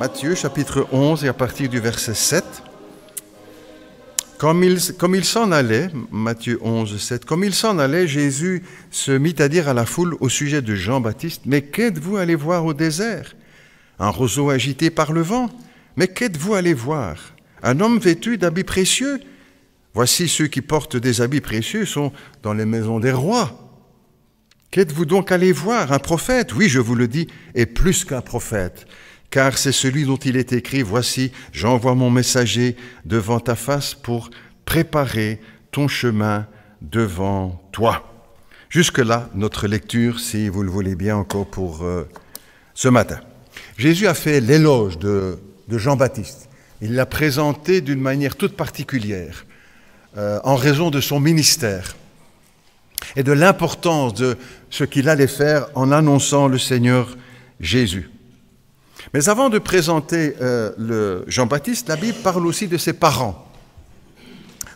Matthieu chapitre 11 et à partir du verset 7. Comme il s'en allait, Matthieu 11, 7, comme il s'en allait, Jésus se mit à dire à la foule au sujet de Jean-Baptiste, « Mais qu'êtes-vous allé voir au désert? Un roseau agité par le vent? Mais qu'êtes-vous allé voir? Un homme vêtu d'habits précieux? Voici ceux qui portent des habits précieux sont dans les maisons des rois. Qu'êtes-vous donc allé voir? Un prophète? Oui, je vous le dis, et plus qu'un prophète. Car c'est celui dont il est écrit, « Voici, j'envoie mon messager devant ta face pour préparer ton chemin devant toi. » Jusque-là, notre lecture, si vous le voulez bien, encore pour ce matin. Jésus a fait l'éloge de Jean-Baptiste. Il l'a présenté d'une manière toute particulière, en raison de son ministère et de l'importance de ce qu'il allait faire en annonçant le Seigneur Jésus. Mais avant de présenter le Jean-Baptiste, la Bible parle aussi de ses parents.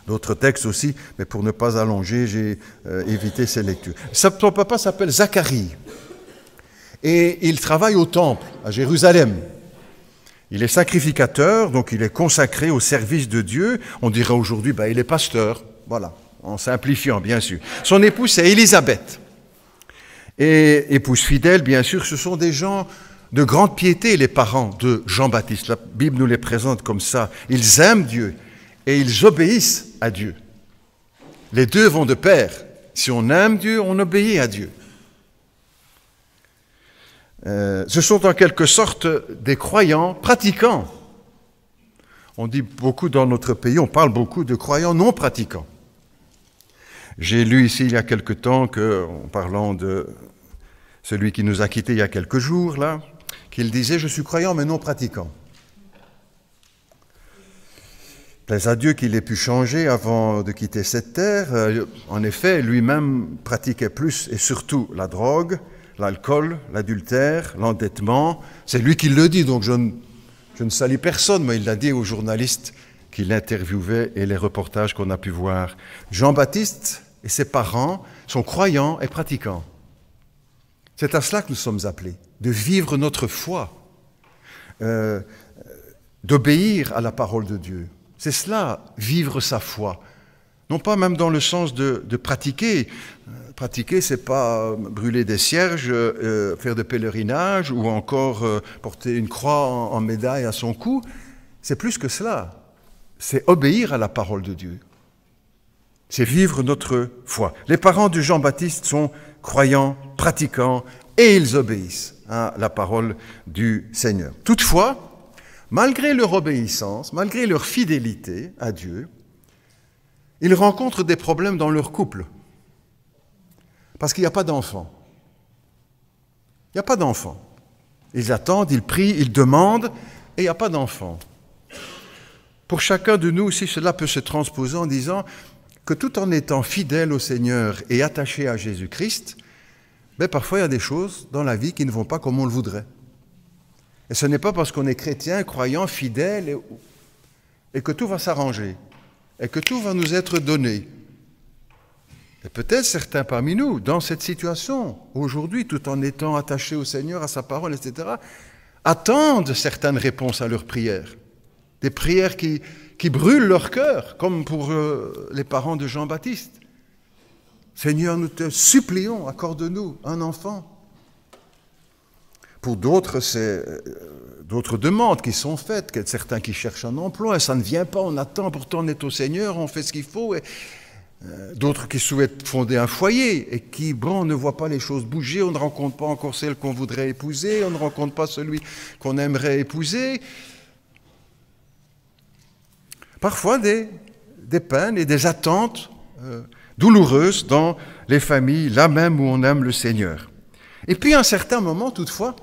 D'autres textes aussi, mais pour ne pas allonger, j'ai évité ces lectures. Son papa s'appelle Zacharie et il travaille au temple à Jérusalem. Il est sacrificateur, donc il est consacré au service de Dieu. On dirait aujourd'hui, il est pasteur, voilà, en simplifiant bien sûr. Son épouse c'est Élisabeth. Et épouse fidèle, bien sûr, ce sont des gens de grande piété, les parents de Jean-Baptiste. La Bible nous les présente comme ça. Ils aiment Dieu et ils obéissent à Dieu. Les deux vont de pair. Si on aime Dieu, on obéit à Dieu. Ce sont en quelque sorte des croyants pratiquants. On dit beaucoup dans notre pays, on parle beaucoup de croyants non pratiquants. J'ai lu ici il y a quelque temps en parlant de celui qui nous a quittés il y a quelques jours, là, qu'il disait « Je suis croyant mais non pratiquant ». Plaise à Dieu qu'il ait pu changer avant de quitter cette terre. En effet, lui-même pratiquait plus et surtout la drogue, l'alcool, l'adultère, l'endettement. C'est lui qui le dit, donc je ne salis personne, mais il l'a dit aux journalistes qu'il interviewait et les reportages qu'on a pu voir. Jean-Baptiste et ses parents sont croyants et pratiquants. C'est à cela que nous sommes appelés, de vivre notre foi, d'obéir à la parole de Dieu. C'est cela, vivre sa foi. Non pas même dans le sens de pratiquer. Pratiquer, c'est pas brûler des cierges, faire de pèlerinage ou encore porter une croix en médaille à son cou. C'est plus que cela. C'est obéir à la parole de Dieu. C'est vivre notre foi. Les parents de Jean-Baptiste sont croyants, pratiquants, et ils obéissent à la parole du Seigneur. Toutefois, malgré leur obéissance, malgré leur fidélité à Dieu, ils rencontrent des problèmes dans leur couple. Parce qu'il n'y a pas d'enfants. Il n'y a pas d'enfants. Ils attendent, ils prient, ils demandent, et il n'y a pas d'enfants. Pour chacun de nous aussi, cela peut se transposer en disant que tout en étant fidèle au Seigneur et attaché à Jésus-Christ, parfois il y a des choses dans la vie qui ne vont pas comme on le voudrait. Et ce n'est pas parce qu'on est chrétien, croyant, fidèle, et que tout va s'arranger, et que tout va nous être donné. Et peut-être certains parmi nous, dans cette situation, aujourd'hui, tout en étant attachés au Seigneur, à sa parole, etc., attendent certaines réponses à leurs prières. Des prières qui brûlent leur cœur, comme pour les parents de Jean-Baptiste. Seigneur, nous te supplions, accorde-nous un enfant. Pour d'autres, c'est d'autres demandes qui sont faites, certains qui cherchent un emploi, et ça ne vient pas, on attend, pourtant on est au Seigneur, on fait ce qu'il faut. Et d'autres qui souhaitent fonder un foyer et qui, on ne voit pas les choses bouger, on ne rencontre pas encore celle qu'on voudrait épouser, on ne rencontre pas celui qu'on aimerait épouser. Parfois des peines et des attentes douloureuses dans les familles, là même où on aime le Seigneur. Et puis à un certain moment, toutefois,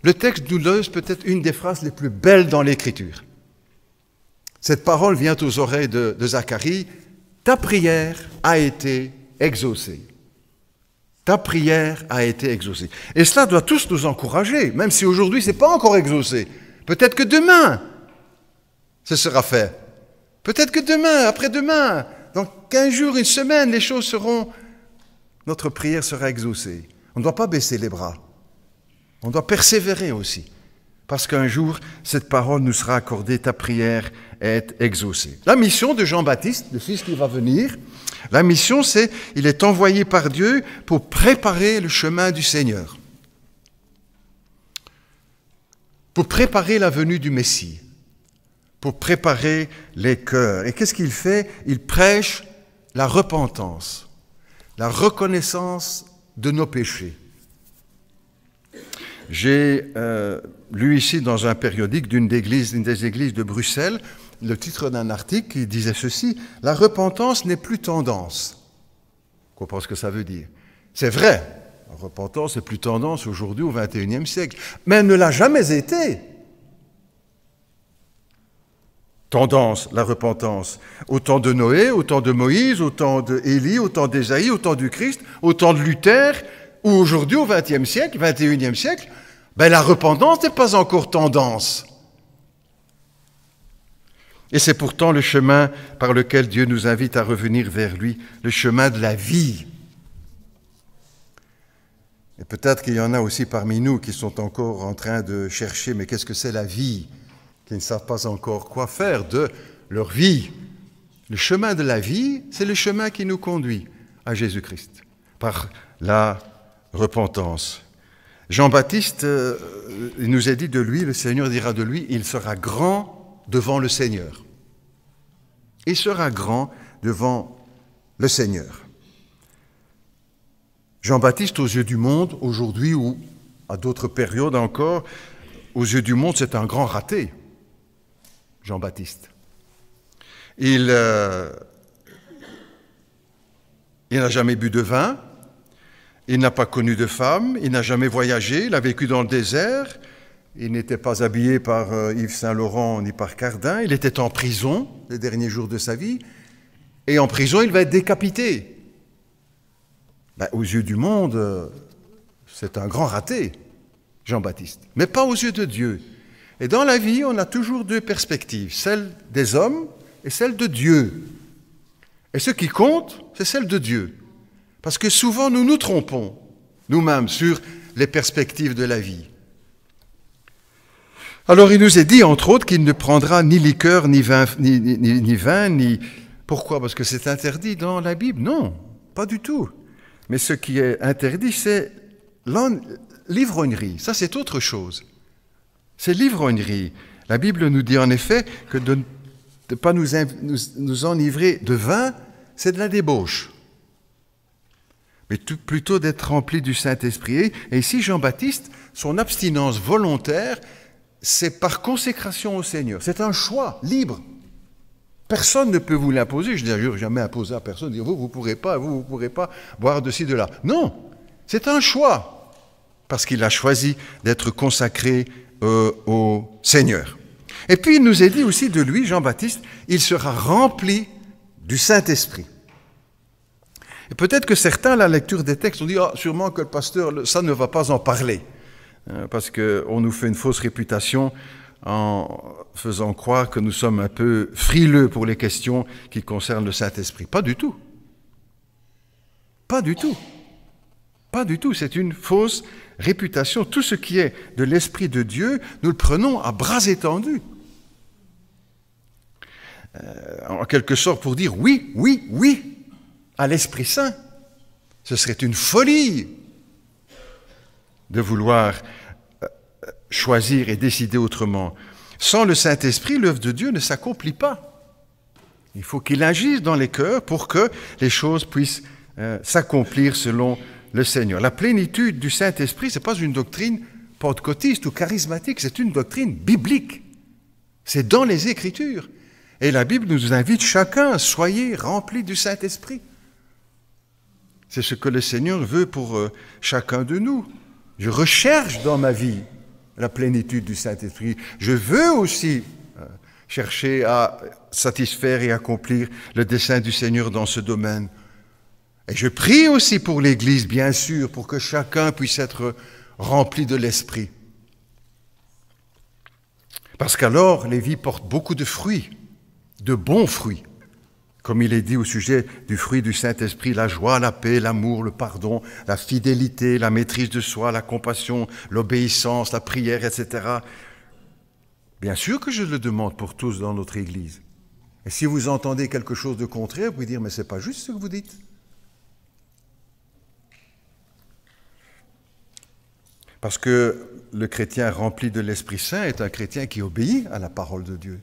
le texte nous donne peut-être une des phrases les plus belles dans l'Écriture. Cette parole vient aux oreilles de Zacharie. Ta prière a été exaucée. Ta prière a été exaucée. Et cela doit tous nous encourager, même si aujourd'hui ce n'est pas encore exaucé. Peut-être que demain, ce sera fait. Peut-être que demain, après-demain, dans 15 jours, une semaine, les choses seront... Notre prière sera exaucée. On ne doit pas baisser les bras. On doit persévérer aussi. parce qu'un jour, cette parole nous sera accordée, ta prière est exaucée. La mission de Jean-Baptiste, le Fils qui va venir, la mission, c'est, il est envoyé par Dieu pour préparer le chemin du Seigneur, pour préparer la venue du Messie, pour préparer les cœurs. Et qu'est-ce qu'il fait? Il prêche la repentance, la reconnaissance de nos péchés. J'ai lu ici dans un périodique d'une des églises de Bruxelles le titre d'un article qui disait ceci: « La repentance n'est plus tendance ». Vous comprenez ce que ça veut dire? C'est vrai, la repentance n'est plus tendance aujourd'hui au XXIe siècle, mais elle ne l'a jamais été. Tendance, la repentance, au temps de Noé, au temps de Moïse, au temps d'Élie, au temps d'Ésaïe, au temps du Christ, au temps de Luther, ou aujourd'hui au XXe siècle, XXIe siècle, ben la repentance n'est pas encore tendance. Et c'est pourtant le chemin par lequel Dieu nous invite à revenir vers lui, le chemin de la vie. Et peut-être qu'il y en a aussi parmi nous qui sont encore en train de chercher, mais qu'est-ce que c'est la vie? Qui ne savent pas encore quoi faire de leur vie. Le chemin de la vie, c'est le chemin qui nous conduit à Jésus-Christ, par la repentance. Jean-Baptiste, il nous a dit de lui, le Seigneur dira de lui, il sera grand devant le Seigneur. Il sera grand devant le Seigneur. Jean-Baptiste, aux yeux du monde, aujourd'hui ou à d'autres périodes encore, aux yeux du monde, c'est un grand raté, Jean-Baptiste. Il n'a jamais bu de vin, il n'a pas connu de femme, il n'a jamais voyagé, il a vécu dans le désert, il n'était pas habillé par Yves Saint-Laurent ni par Cardin, il était en prison les derniers jours de sa vie, et en prison il va être décapité. Ben, aux yeux du monde, c'est un grand raté, Jean-Baptiste, mais pas aux yeux de Dieu. Et dans la vie, on a toujours deux perspectives, celle des hommes et celle de Dieu. Et ce qui compte, c'est celle de Dieu. Parce que souvent, nous nous trompons, nous-mêmes, sur les perspectives de la vie. Alors, il nous est dit, entre autres, qu'il ne prendra ni liqueur, ni vin, ni... Pourquoi? Parce que c'est interdit dans la Bible? Non, pas du tout. Mais ce qui est interdit, c'est l'ivrognerie. Ça, c'est autre chose. C'est l'ivrognerie. La Bible nous dit en effet que de ne pas nous enivrer de vin, c'est de la débauche. Mais plutôt d'être rempli du Saint-Esprit. Et ici, Jean-Baptiste, son abstinence volontaire, c'est par consécration au Seigneur. C'est un choix libre. Personne ne peut vous l'imposer. Je n'ai jamais imposé à personne, dire vous ne pourrez pas, vous ne pourrez pas boire de ci, de là. Non, c'est un choix, parce qu'il a choisi d'être consacré au Seigneur. Et puis il nous est dit aussi de lui, Jean-Baptiste, il sera rempli du Saint-Esprit. Et peut-être que certains, à la lecture des textes, ont dit sûrement que le pasteur, ça ne va pas en parler, parce qu'on nous fait une fausse réputation en faisant croire que nous sommes un peu frileux pour les questions qui concernent le Saint-Esprit. Pas du tout. Pas du tout. Pas du tout. C'est une fausse réputation. Tout ce qui est de l'Esprit de Dieu, nous le prenons à bras étendus. En quelque sorte pour dire oui, oui, oui à l'Esprit Saint. Ce serait une folie de vouloir choisir et décider autrement. Sans le Saint-Esprit, l'œuvre de Dieu ne s'accomplit pas. Il faut qu'il agisse dans les cœurs pour que les choses puissent s'accomplir selon le Seigneur. La plénitude du Saint-Esprit, ce n'est pas une doctrine pentecôtiste ou charismatique, c'est une doctrine biblique. C'est dans les Écritures. Et la Bible nous invite chacun, soyez remplis du Saint-Esprit. C'est ce que le Seigneur veut pour chacun de nous. Je recherche dans ma vie la plénitude du Saint-Esprit. Je veux aussi chercher à satisfaire et accomplir le dessein du Seigneur dans ce domaine. Et je prie aussi pour l'Église, bien sûr, pour que chacun puisse être rempli de l'Esprit. Parce qu'alors, les vies portent beaucoup de fruits, de bons fruits. Comme il est dit au sujet du fruit du Saint-Esprit, la joie, la paix, l'amour, le pardon, la fidélité, la maîtrise de soi, la compassion, l'obéissance, la prière, etc. Bien sûr que je le demande pour tous dans notre Église. Et si vous entendez quelque chose de contraire, vous pouvez dire, mais ce n'est pas juste ce que vous dites. Parce que le chrétien rempli de l'Esprit Saint est un chrétien qui obéit à la parole de Dieu.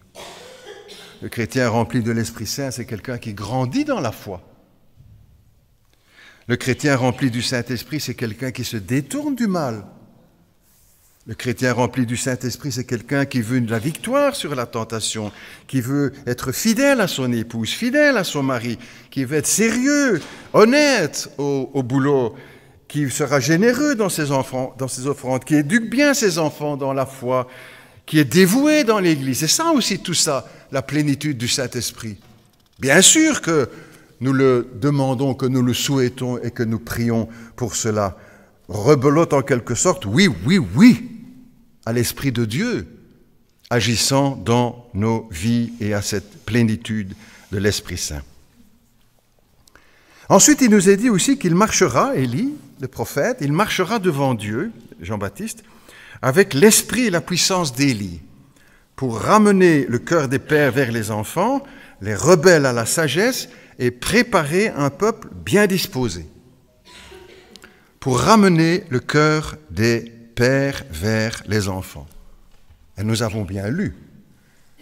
Le chrétien rempli de l'Esprit Saint, c'est quelqu'un qui grandit dans la foi. Le chrétien rempli du Saint-Esprit, c'est quelqu'un qui se détourne du mal. Le chrétien rempli du Saint-Esprit, c'est quelqu'un qui veut la victoire sur la tentation, qui veut être fidèle à son épouse, fidèle à son mari, qui veut être sérieux, honnête au boulot, qui sera généreux dans ses offrandes, qui éduque bien ses enfants dans la foi, qui est dévoué dans l'Église. C'est ça aussi, tout ça, la plénitude du Saint-Esprit. Bien sûr que nous le demandons, que nous le souhaitons et que nous prions pour cela. Rebelote en quelque sorte, oui, oui, oui, à l'Esprit de Dieu, agissant dans nos vies et à cette plénitude de l'Esprit Saint. Ensuite, il nous est dit aussi qu'il marchera, Élie, le prophète, il marchera devant Dieu, Jean-Baptiste, avec l'esprit et la puissance d'Élie, pour ramener le cœur des pères vers les enfants, les rebelles à la sagesse et préparer un peuple bien disposé. Pour ramener le cœur des pères vers les enfants. Et nous avons bien lu.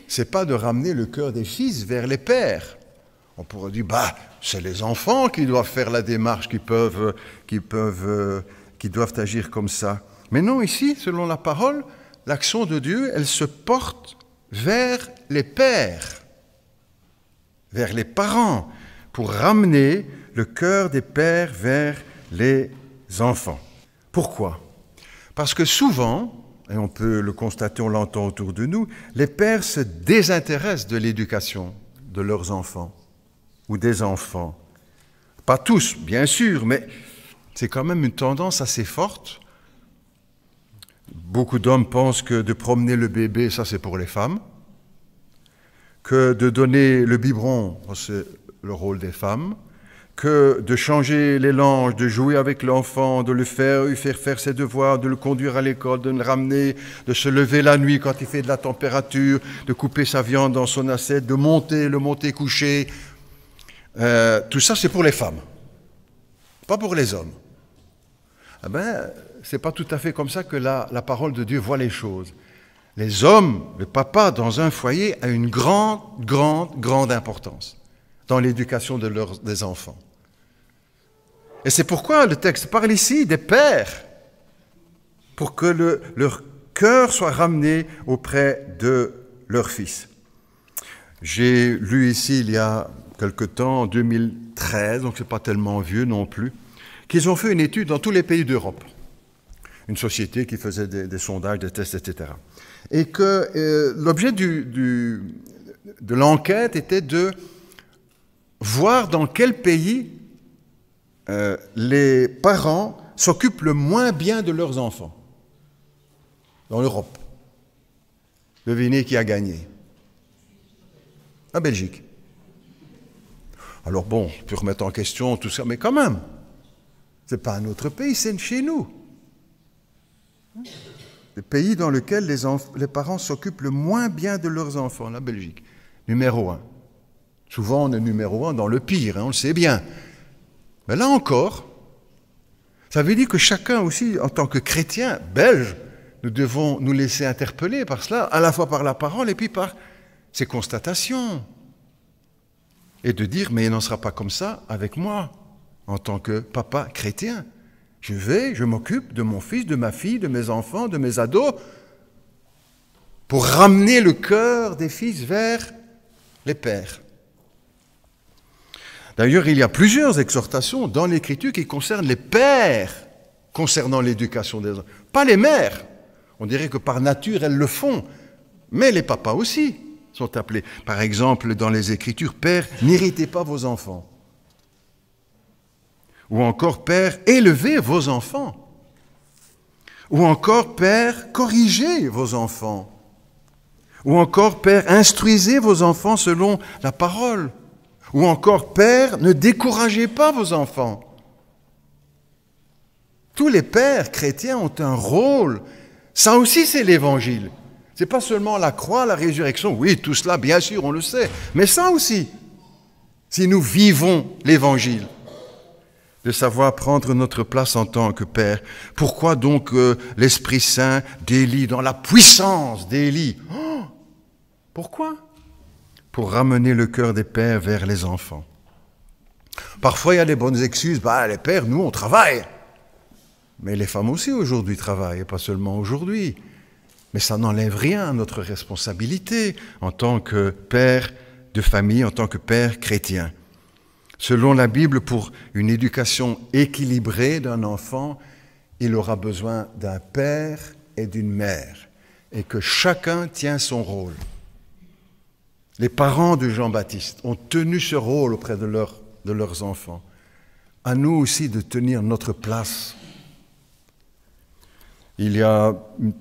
Ce n'est pas de ramener le cœur des fils vers les pères. On pourrait dire, c'est les enfants qui doivent faire la démarche, qui doivent agir comme ça. Mais non, ici, selon la parole, l'action de Dieu, elle se porte vers les pères, vers les parents, pour ramener le cœur des pères vers les enfants. Pourquoi? Parce que souvent, et on peut le constater, on l'entend autour de nous, les pères se désintéressent de l'éducation de leurs enfants ou des enfants. Pas tous, bien sûr, mais c'est quand même une tendance assez forte. Beaucoup d'hommes pensent que de promener le bébé, ça c'est pour les femmes, que de donner le biberon, c'est le rôle des femmes, que de changer les langes, de jouer avec l'enfant, de le faire faire ses devoirs, de le conduire à l'école, de le ramener, de se lever la nuit quand il fait de la température, de couper sa viande dans son assiette, de le monter coucher. Tout ça, c'est pour les femmes, pas pour les hommes. C'est pas tout à fait comme ça que la parole de Dieu voit les choses. Les hommes, le papa dans un foyer a une grande importance dans l'éducation des enfants. Et c'est pourquoi le texte parle ici des pères, pour que leur cœur soit ramené auprès de leur fils. J'ai lu ici il y a quelque temps, en 2013, donc c'est pas tellement vieux non plus, qu'ils ont fait une étude dans tous les pays d'Europe. Une société qui faisait des sondages, des tests, etc. Et que l'objet de l'enquête était de voir dans quel pays les parents s'occupent le moins bien de leurs enfants. Dans l'Europe. Devinez qui a gagné? La Belgique. Alors bon, on peut remettre en question tout ça, mais quand même, ce n'est pas un autre pays, c'est chez nous. Le pays dans lequel les parents s'occupent le moins bien de leurs enfants, la Belgique. Numéro 1. Souvent, on est numéro 1 dans le pire, on le sait bien. Mais là encore, ça veut dire que chacun aussi, en tant que chrétien belge, nous devons nous laisser interpeller par cela, à la fois par la parole et puis par ces constatations. Et de dire, mais il n'en sera pas comme ça avec moi, en tant que papa chrétien. Je m'occupe de mon fils, de ma fille, de mes enfants, de mes ados, pour ramener le cœur des fils vers les pères. D'ailleurs, il y a plusieurs exhortations dans l'Écriture qui concernent les pères, concernant l'éducation des enfants. Pas les mères. On dirait que par nature, elles le font. Mais les papas aussi sont appelés. Par exemple, dans les Écritures, père, n'irritez pas vos enfants. Ou encore, père, élevez vos enfants. Ou encore, père, corrigez vos enfants. Ou encore, père, instruisez vos enfants selon la parole. Ou encore, père, ne découragez pas vos enfants. Tous les pères chrétiens ont un rôle. Ça aussi, c'est l'Évangile. Ce n'est pas seulement la croix, la résurrection, oui, tout cela, bien sûr, on le sait, mais ça aussi, si nous vivons l'Évangile, de savoir prendre notre place en tant que Père. Pourquoi donc l'Esprit Saint d'Élie, dans la puissance d'Élie? Pourquoi? Pour ramener le cœur des pères vers les enfants. Parfois, il y a des bonnes excuses. Les pères, nous, on travaille. Mais les femmes aussi aujourd'hui travaillent, et pas seulement aujourd'hui. Mais ça n'enlève rien à notre responsabilité en tant que père de famille, en tant que père chrétien. Selon la Bible, pour une éducation équilibrée d'un enfant, il aura besoin d'un père et d'une mère, et que chacun tient son rôle. Les parents de Jean-Baptiste ont tenu ce rôle auprès de leurs enfants. À nous aussi de tenir notre place. Il y a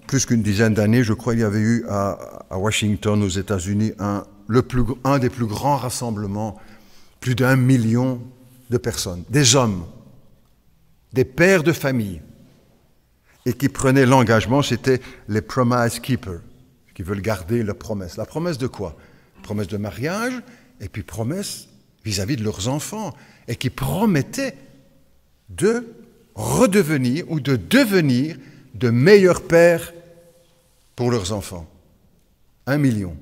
plus qu'une dizaine d'années, je crois, il y avait eu à Washington, aux États-Unis, un des plus grands rassemblements, plus d'1 million de personnes, des hommes, des pères de famille, et qui prenaient l'engagement, c'était les promise keepers, qui veulent garder la promesse. La promesse de quoi? Promesse de mariage, et puis promesse vis-à-vis de leurs enfants, et qui promettaient de redevenir ou de devenir de meilleurs pères pour leurs enfants. 1 million.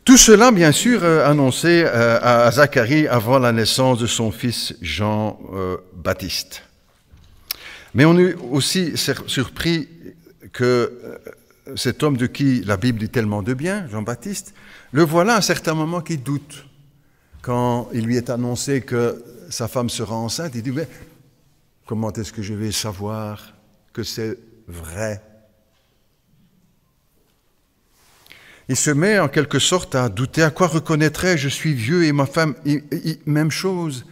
Tout cela, bien sûr, annoncé à Zacharie avant la naissance de son fils Jean-Baptiste. Mais on est aussi surpris que cet homme de qui la Bible dit tellement de bien, Jean-Baptiste, le voilà à un certain moment qui doute. Quand il lui est annoncé que sa femme sera enceinte, il dit, mais comment est-ce que je vais savoir que c'est vrai? Il se met en quelque sorte à douter. À quoi reconnaîtrais-je? Je suis vieux et ma femme, même chose.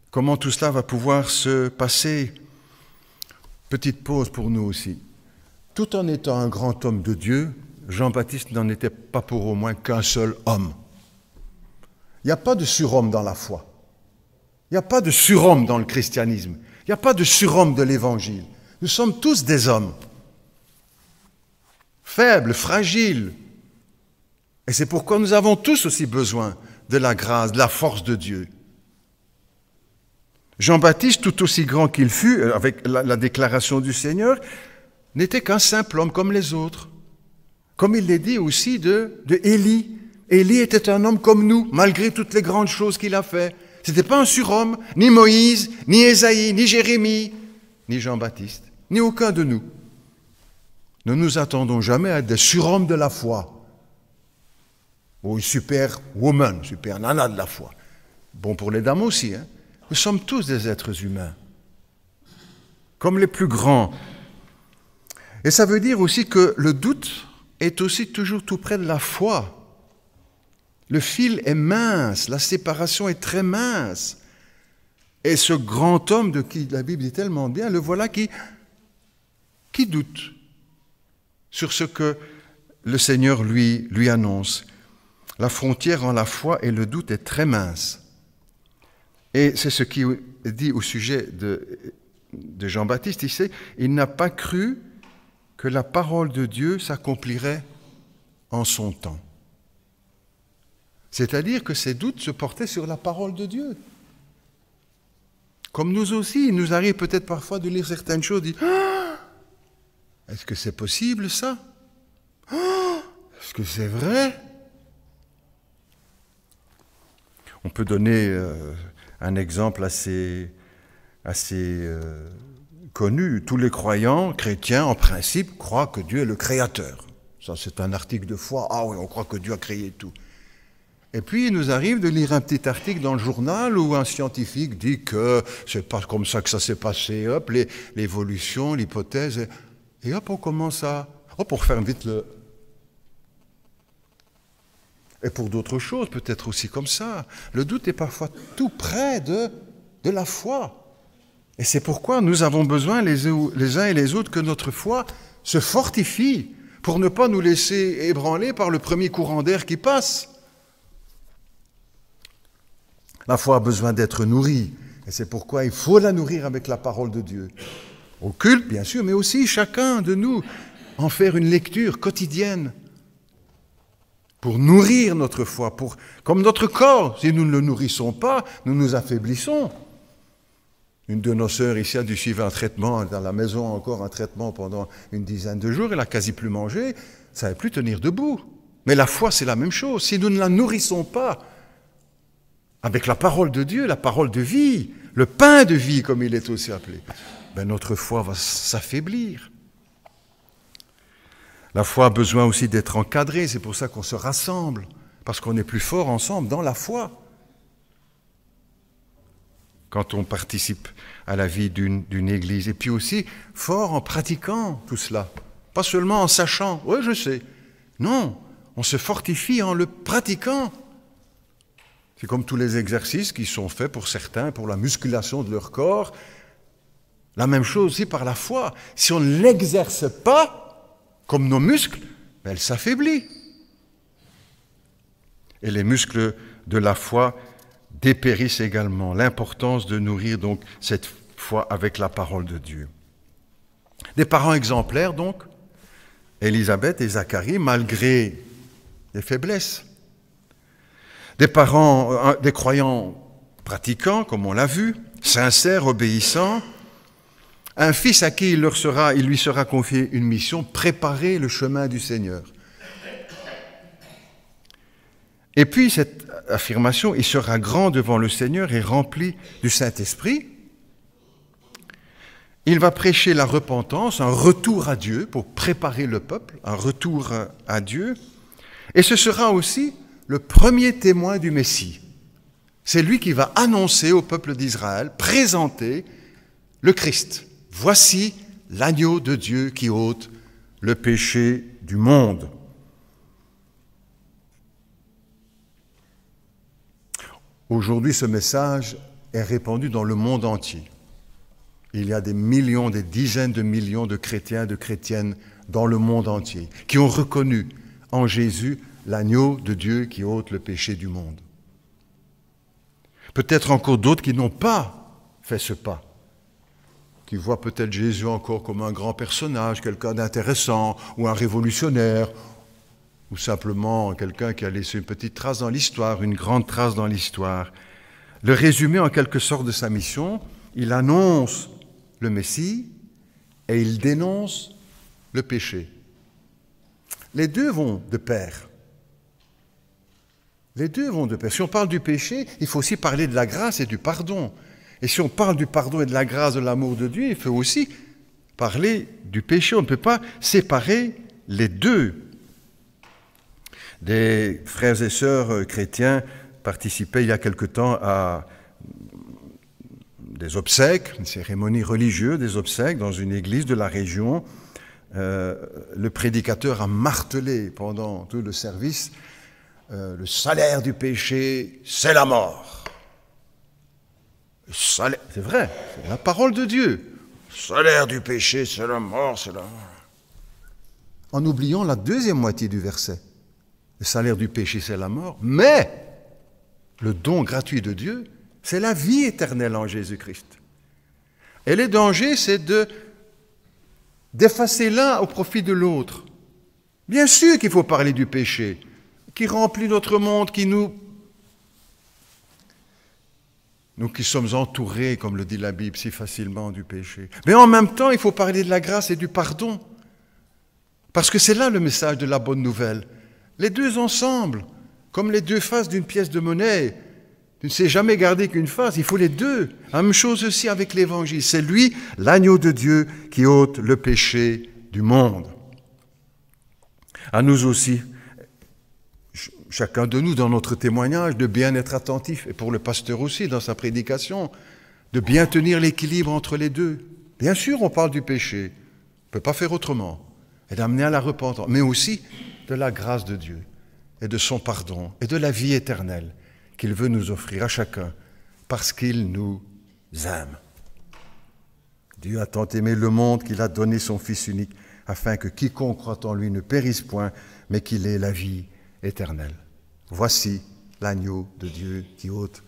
Comment tout cela va pouvoir se passer? Petite pause pour nous aussi. Tout en étant un grand homme de Dieu, Jean-Baptiste n'en était pas pour au moins qu'un seul homme. Il n'y a pas de surhomme dans la foi. Il n'y a pas de surhomme dans le christianisme. Il n'y a pas de surhomme de l'Évangile. Nous sommes tous des hommes. Faibles, fragiles. Et c'est pourquoi nous avons tous aussi besoin de la grâce, de la force de Dieu. Jean-Baptiste, tout aussi grand qu'il fut, avec la déclaration du Seigneur, n'était qu'un simple homme comme les autres. Comme il l'est dit aussi de Élie. Élie était un homme comme nous, malgré toutes les grandes choses qu'il a fait. Ce n'était pas un surhomme, ni Moïse, ni Ésaïe, ni Jérémie, ni Jean-Baptiste, ni aucun de nous. Ne nous attendons jamais à des surhommes de la foi, ou une super woman, super nana de la foi. Bon pour les dames aussi, hein. Nous sommes tous des êtres humains, comme les plus grands. Et ça veut dire aussi que le doute est aussi toujours tout près de la foi. Le fil est mince, la séparation est très mince. Et ce grand homme de qui la Bible dit tellement bien, le voilà qui doute sur ce que le Seigneur lui annonce. La frontière en la foi et le doute est très mince. Et c'est ce qui est dit au sujet de Jean-Baptiste. Il n'a pas cru que la parole de Dieu s'accomplirait en son temps. C'est-à-dire que ses doutes se portaient sur la parole de Dieu. Comme nous aussi, il nous arrive peut-être parfois de lire certaines choses et de dire « Ah, est-ce que c'est possible ça? Ah, est-ce que c'est vrai ?» On peut donner un exemple assez connu. Tous les croyants chrétiens, en principe, croient que Dieu est le créateur. Ça, c'est un article de foi. Ah oui, on croit que Dieu a créé tout. Et puis, il nous arrive de lire un petit article dans le journal où un scientifique dit que c'est pas comme ça que ça s'est passé, hop, l'évolution, l'hypothèse, et hop, on commence à... Hop, on referme vite le... Et pour d'autres choses, peut-être aussi comme ça. Le doute est parfois tout près de la foi. Et c'est pourquoi nous avons besoin, les uns et les autres, que notre foi se fortifie pour ne pas nous laisser ébranler par le premier courant d'air qui passe. La foi a besoin d'être nourrie, et c'est pourquoi il faut la nourrir avec la parole de Dieu. au culte bien sûr, mais aussi chacun de nous en faire une lecture quotidienne pour nourrir notre foi, comme notre corps. Si nous ne le nourrissons pas, nous nous affaiblissons. Une de nos sœurs ici a dû suivre un traitement, dans la maison encore un traitement pendant une dizaine de jours, elle n'a quasi plus mangé, elle ne savait plus tenir debout. Mais la foi, c'est la même chose. Si nous ne la nourrissons pas avec la parole de Dieu, la parole de vie, le pain de vie comme il est aussi appelé, notre foi va s'affaiblir. La foi a besoin aussi d'être encadrée, c'est pour ça qu'on se rassemble, parce qu'on est plus fort ensemble dans la foi. Quand on participe à la vie d'une église, et puis aussi fort en pratiquant tout cela, pas seulement en sachant, oui je sais, non, on se fortifie en le pratiquant. C'est comme tous les exercices qui sont faits pour certains, pour la musculation de leur corps, la même chose aussi par la foi. Si on ne l'exerce pas, comme nos muscles, elle s'affaiblit. Et les muscles de la foi dépérissent également. L'importance de nourrir donc cette foi avec la parole de Dieu. Des parents exemplaires donc, Élisabeth et Zacharie, malgré les faiblesses. Des parents, des croyants pratiquants, comme on l'a vu, sincères, obéissants. Un fils à qui il lui sera confié une mission, préparer le chemin du Seigneur. Et puis cette affirmation, il sera grand devant le Seigneur et rempli du Saint-Esprit. Il va prêcher la repentance, un retour à Dieu pour préparer le peuple, un retour à Dieu. Et ce sera aussi le premier témoin du Messie. C'est lui qui va annoncer au peuple d'Israël, présenter le Christ. Voici l'agneau de Dieu qui ôte le péché du monde. Aujourd'hui, ce message est répandu dans le monde entier. Il y a des millions, des dizaines de millions de chrétiens, de chrétiennes dans le monde entier qui ont reconnu en Jésus l'agneau de Dieu qui ôte le péché du monde. Peut-être encore d'autres qui n'ont pas fait ce pas, qui voient peut-être Jésus encore comme un grand personnage, quelqu'un d'intéressant, ou un révolutionnaire, ou simplement quelqu'un qui a laissé une petite trace dans l'histoire, une grande trace dans l'histoire. Le résumé en quelque sorte de sa mission, il annonce le Messie et il dénonce le péché. Les deux vont de pair. Les deux vont de pair. Si on parle du péché, il faut aussi parler de la grâce et du pardon. Et si on parle du pardon et de la grâce, de l'amour de Dieu, il faut aussi parler du péché. On ne peut pas séparer les deux. Des frères et sœurs chrétiens participaient il y a quelque temps à des obsèques, une cérémonie religieuse des obsèques dans une église de la région. Le prédicateur a martelé pendant tout le service le salaire du péché, c'est la mort. C'est vrai, c'est la parole de Dieu. Le salaire du péché, c'est la mort, c'est la mort. En oubliant la deuxième moitié du verset. Le salaire du péché, c'est la mort, mais le don gratuit de Dieu, c'est la vie éternelle en Jésus-Christ. Et le danger, c'est d'effacer l'un au profit de l'autre. Bien sûr qu'il faut parler du péché, qui remplit notre monde, nous qui sommes entourés, comme le dit la Bible, si facilement du péché. Mais en même temps, il faut parler de la grâce et du pardon. Parce que c'est là le message de la bonne nouvelle. Les deux ensemble, comme les deux faces d'une pièce de monnaie. Tu ne sais jamais garder qu'une face, il faut les deux. La même chose aussi avec l'Évangile. C'est lui, l'agneau de Dieu, qui ôte le péché du monde. À nous aussi, chacun de nous dans notre témoignage, de bien être attentif, et pour le pasteur aussi dans sa prédication, de bien tenir l'équilibre entre les deux. Bien sûr, on parle du péché, on ne peut pas faire autrement, et d'amener à la repentance, mais aussi de la grâce de Dieu, et de son pardon, et de la vie éternelle qu'il veut nous offrir à chacun, parce qu'il nous aime. Dieu a tant aimé le monde qu'il a donné son Fils unique, afin que quiconque croit en lui ne périsse point, mais qu'il ait la vie éternelle. Voici l'agneau de Dieu qui ôte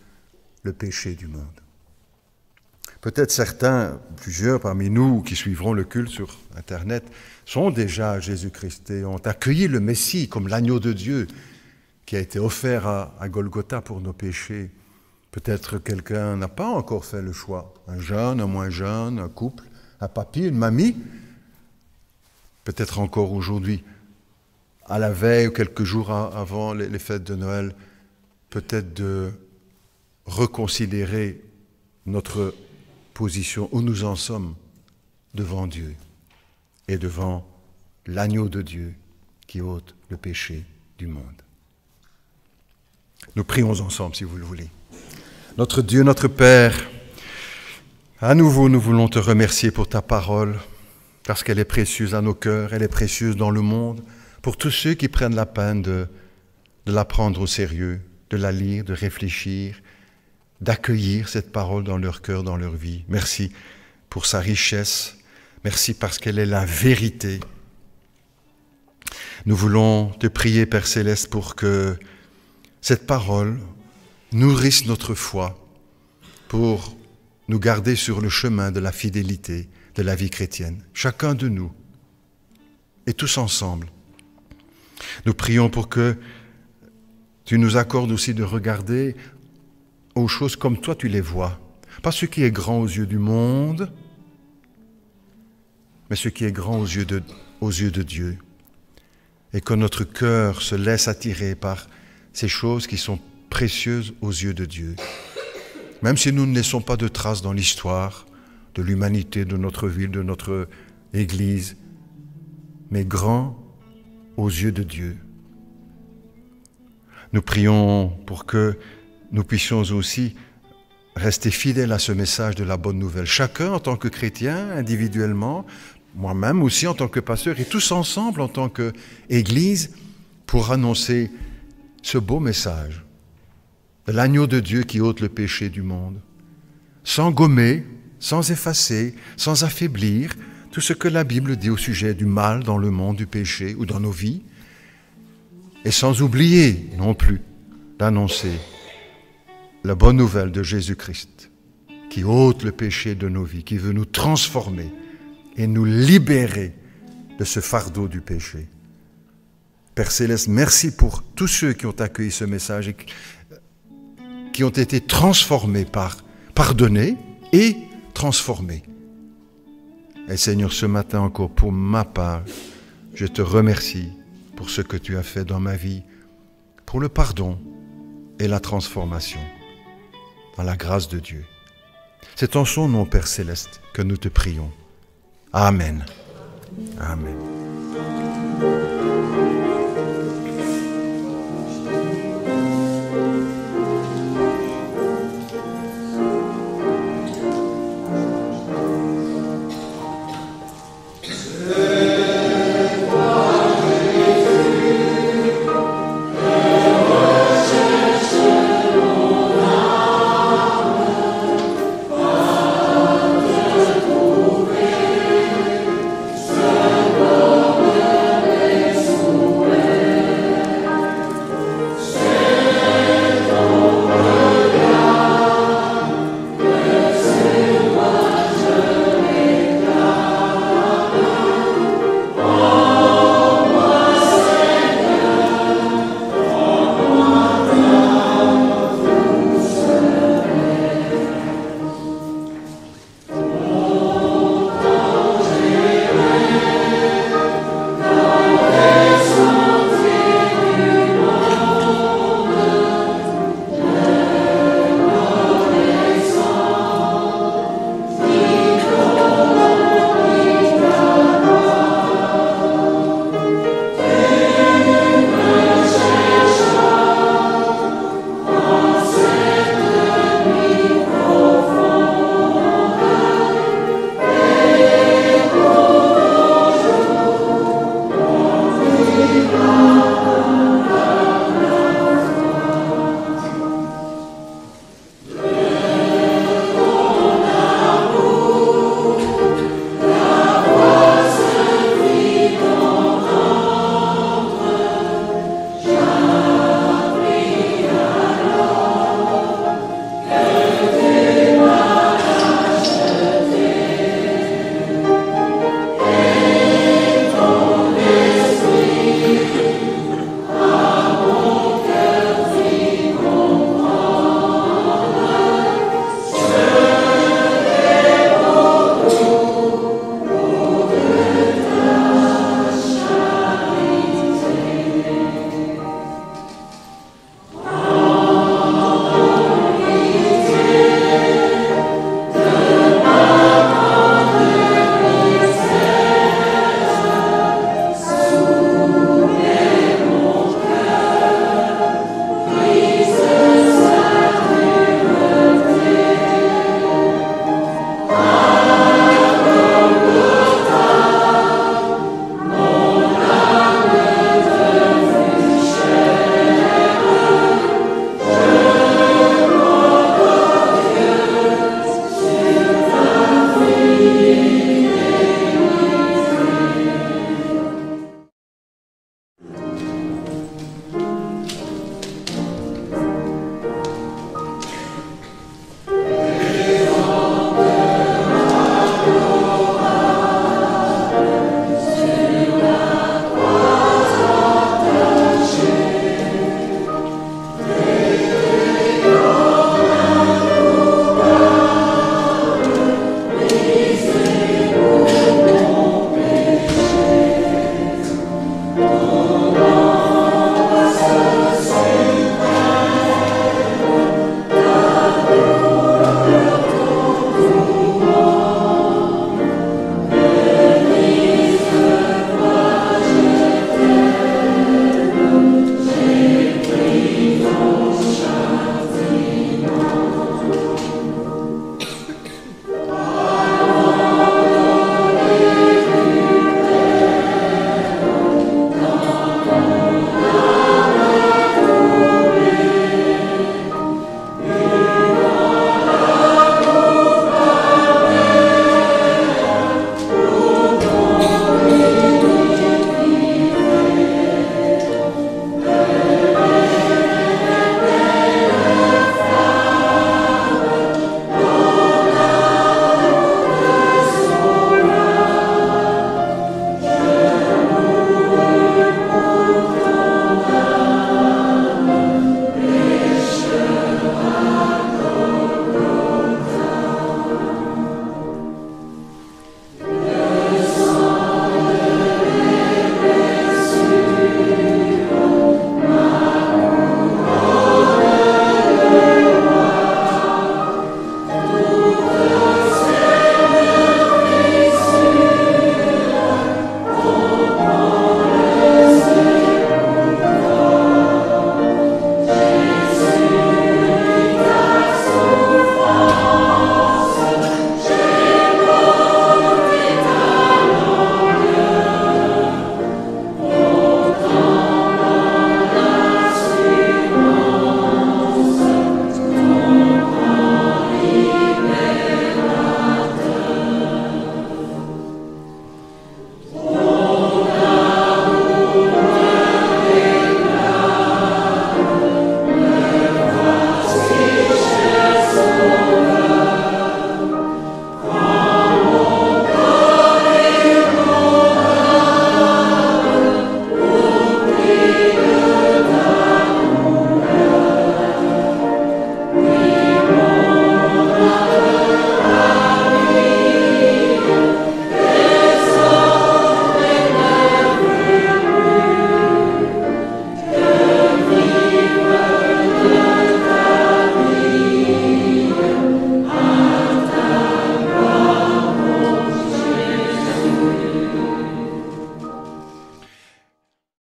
le péché du monde. Peut-être certains, plusieurs parmi nous qui suivront le culte sur Internet, sont déjà Jésus-Christ et ont accueilli le Messie comme l'agneau de Dieu qui a été offert à Golgotha pour nos péchés. Peut-être quelqu'un n'a pas encore fait le choix, un jeune, un moins jeune, un couple, un papy, une mamie. Peut-être encore aujourd'hui, à la veille ou quelques jours avant les fêtes de Noël, peut-être de reconsidérer notre position, où nous en sommes devant Dieu et devant l'agneau de Dieu qui ôte le péché du monde. Nous prions ensemble, si vous le voulez. Notre Dieu, notre Père, à nouveau nous voulons te remercier pour ta parole, parce qu'elle est précieuse à nos cœurs, elle est précieuse dans le monde, pour tous ceux qui prennent la peine de la prendre au sérieux, de la lire, de réfléchir, d'accueillir cette parole dans leur cœur, dans leur vie. Merci pour sa richesse, merci parce qu'elle est la vérité. Nous voulons te prier, Père Céleste, pour que cette parole nourrisse notre foi, pour nous garder sur le chemin de la fidélité, de la vie chrétienne, chacun de nous, et tous ensemble. Nous prions pour que tu nous accordes aussi de regarder aux choses comme toi tu les vois. Pas ce qui est grand aux yeux du monde, mais ce qui est grand aux yeux de Dieu. Et que notre cœur se laisse attirer par ces choses qui sont précieuses aux yeux de Dieu. Même si nous ne laissons pas de traces dans l'histoire de l'humanité, de notre ville, de notre Église, mais grand aux yeux de Dieu. Nous prions pour que nous puissions aussi rester fidèles à ce message de la bonne nouvelle. Chacun en tant que chrétien, individuellement, moi-même aussi en tant que pasteur, et tous ensemble en tant qu'Église, pour annoncer ce beau message de l'agneau de Dieu qui ôte le péché du monde, sans gommer, sans effacer, sans affaiblir tout ce que la Bible dit au sujet du mal dans le monde, du péché ou dans nos vies, et sans oublier non plus d'annoncer la bonne nouvelle de Jésus-Christ, qui ôte le péché de nos vies, qui veut nous transformer et nous libérer de ce fardeau du péché. Père Céleste, merci pour tous ceux qui ont accueilli ce message et qui ont été transformés pardonnés et transformés. Et Seigneur, ce matin encore, pour ma part, je te remercie pour ce que tu as fait dans ma vie, pour le pardon et la transformation, dans la grâce de Dieu. C'est en son nom, Père Céleste, que nous te prions. Amen. Amen.